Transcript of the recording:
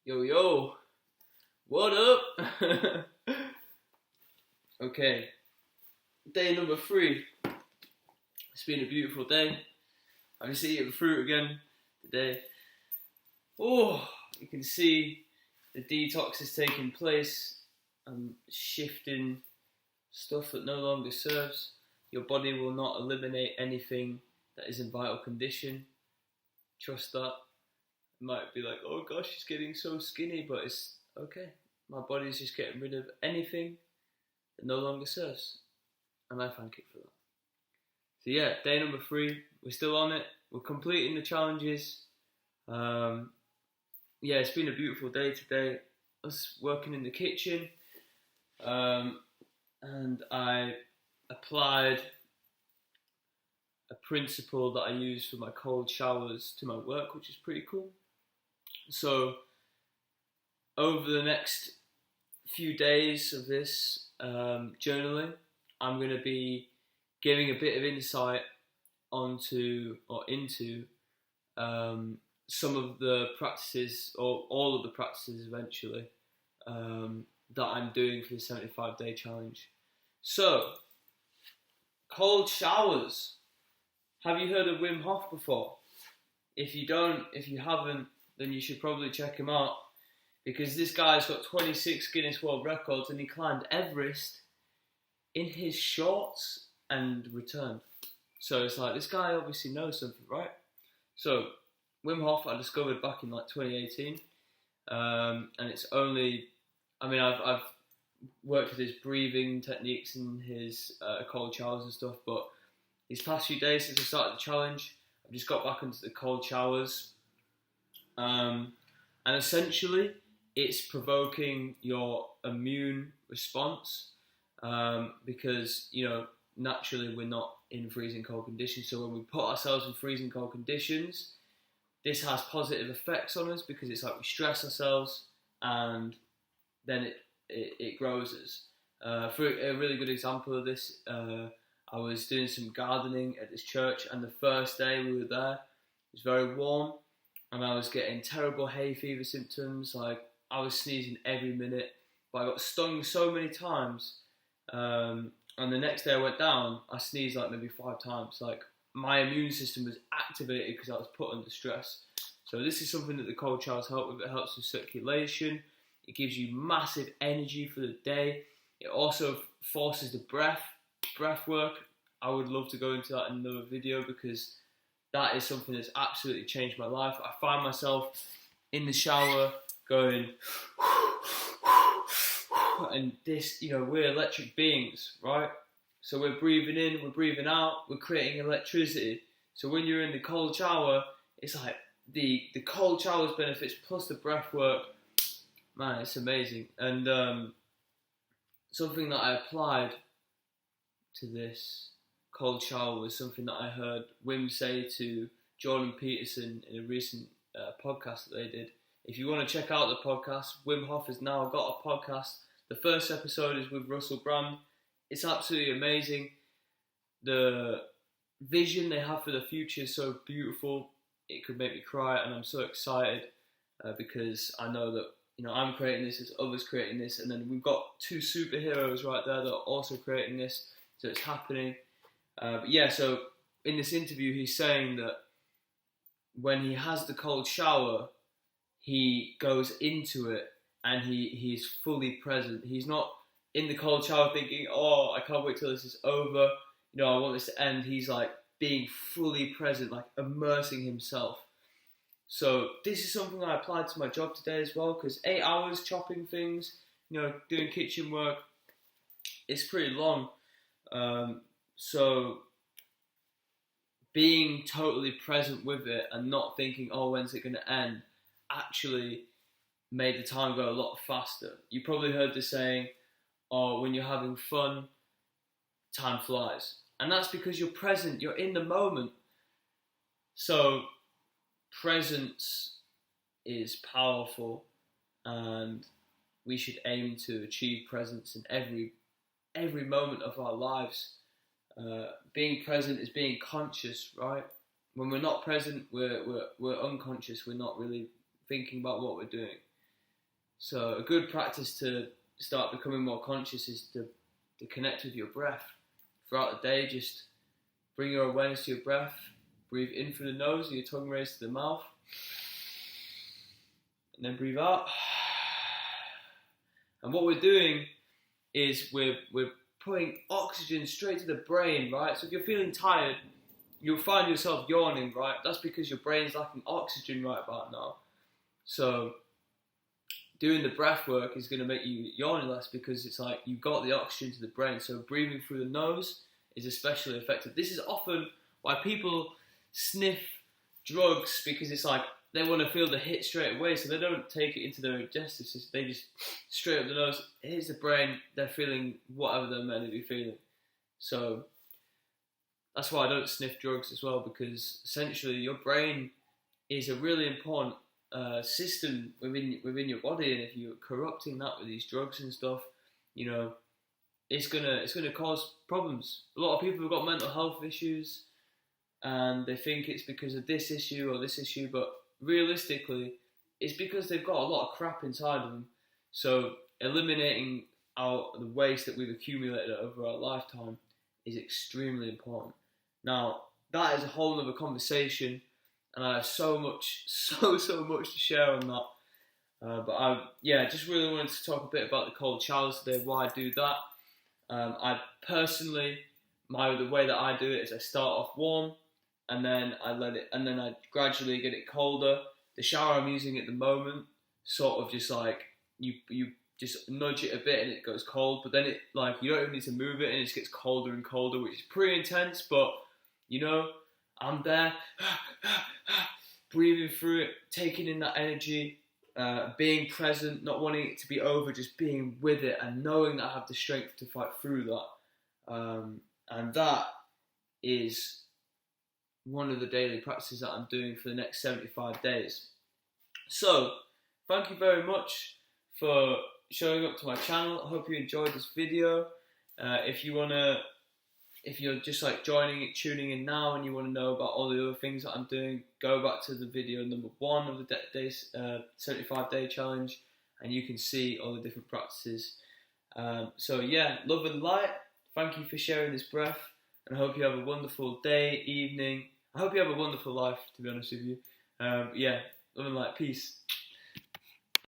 Yo, yo, what up? Okay, day number 3. It's been a beautiful day. I'm just eating fruit again today. Oh, you can see the detox is taking place. I'm shifting stuff that no longer serves. Your body will not eliminate anything that is in vital condition. Trust that. It might be like, oh gosh, she's getting so skinny, but it's okay. My body's just getting rid of anything that no longer serves. And I thank it for that. So yeah, day number 3. We're still on it. We're completing the challenges. Yeah, it's been a beautiful day today. I was working in the kitchen, and I applied a principle that I use for my cold showers to my work, which is pretty cool. So over the next few days of this journaling, I'm going to be giving a bit of insight into some of the practices, or all of the practices eventually, that I'm doing for the 75-day challenge. So, cold showers. Have you heard of Wim Hof before? If you haven't, then you should probably check him out, because this guy's got 26 Guinness World Records, and he climbed Everest in his shorts and returned. So it's like, this guy obviously knows something, right? So Wim Hof I discovered back in like 2018, and it's only, I've worked with his breathing techniques and his cold showers and stuff, but these past few days since I started the challenge, I've just got back into the cold showers, and essentially it's provoking your immune response, because naturally we're not in freezing cold conditions. So when we put ourselves in freezing cold conditions, this has positive effects on us, because it's like we stress ourselves and then it grows us. For a really good example of this, I was doing some gardening at this church, and the first day we were there, it was very warm, and I was getting terrible hay fever symptoms. Like, I was sneezing every minute, but I got stung so many times. And the next day I went down, I sneezed like maybe 5 times. Like, my immune system was activated because I was put under stress. So this is something that the cold showers help with. It helps with circulation. It gives you massive energy for the day. It also forces the breath work. I would love to go into that in another video, because that is something that's absolutely changed my life. I find myself in the shower going, and this, we're electric beings, right? So we're breathing in, we're breathing out, we're creating electricity. So when you're in the cold shower, it's like the cold shower's benefits plus the breath work, man, it's amazing. And something that I applied to this cold shower was something that I heard Wim say to Jordan Peterson in a recent podcast that they did. If you want to check out the podcast, Wim Hof has now got a podcast. The first episode is with Russell Brand. It's absolutely amazing. The vision they have for the future is so beautiful. It could make me cry, and I'm so excited because I know that I'm creating this, there's others creating this, and then we've got 2 superheroes right there that are also creating this. So it's happening. So in this interview, he's saying that when he has the cold shower, he goes into it and he's fully present. He's not in the cold shower thinking, oh, I can't wait till this is over. I want this to end. He's like being fully present, like immersing himself. So this is something I applied to my job today as well, because 8 hours chopping things, doing kitchen work, it's pretty long. So being totally present with it and not thinking, oh, when's it going to end, actually made the time go a lot faster. You probably heard the saying, oh, when you're having fun, time flies. And that's because you're present, you're in the moment. So presence is powerful, and we should aim to achieve presence in every moment of our lives. Being present is being conscious, right? When we're not present, we're unconscious. We're not really thinking about what we're doing. So a good practice to start becoming more conscious is to connect with your breath. Throughout the day, just bring your awareness to your breath. Breathe in through the nose with your tongue raised to the mouth. And then breathe out. And what we're doing is we're putting oxygen straight to the brain, right? So if you're feeling tired, you'll find yourself yawning, right? That's because your brain's lacking oxygen right about now. So doing the breath work is going to make you yawn less, because it's like you've got the oxygen to the brain. So breathing through the nose is especially effective. This is often why people sniff drugs, because it's like they want to feel the hit straight away, so they don't take it into their digestive system. They just straight up the nose, here's the brain, they're feeling whatever they're meant to be feeling. So that's why I don't sniff drugs as well, because essentially your brain is a really important system within your body, and if you're corrupting that with these drugs and stuff, you know, it's gonna cause problems. A lot of people have got mental health issues, and they think it's because of this issue or this issue, but realistically, it's because they've got a lot of crap inside of them. So eliminating out the waste that we've accumulated over our lifetime is extremely important. Now, that is a whole other conversation, and I have so much to share on that. But I just really wanted to talk a bit about the cold showers today, why I do that. I personally, the way that I do it is I start off warm, and then I gradually get it colder. The shower I'm using at the moment, sort of just like you just nudge it a bit and it goes cold, but then it, like, you don't even need to move it and it just gets colder and colder, which is pretty intense. But you know, I'm there, breathing through it, taking in that energy, being present, not wanting it to be over, just being with it and knowing that I have the strength to fight through that. And that is one of the daily practices that I'm doing for the next 75 days. So, thank you very much for showing up to my channel. I hope you enjoyed this video. If you're just like tuning in now, and you want to know about all the other things that I'm doing, go back to the video number 1 of the 75 day challenge, and you can see all the different practices. So yeah, love and light. Thank you for sharing this breath, and I hope you have a wonderful day, evening. I hope you have a wonderful life, to be honest with you. Yeah, love and light. Peace.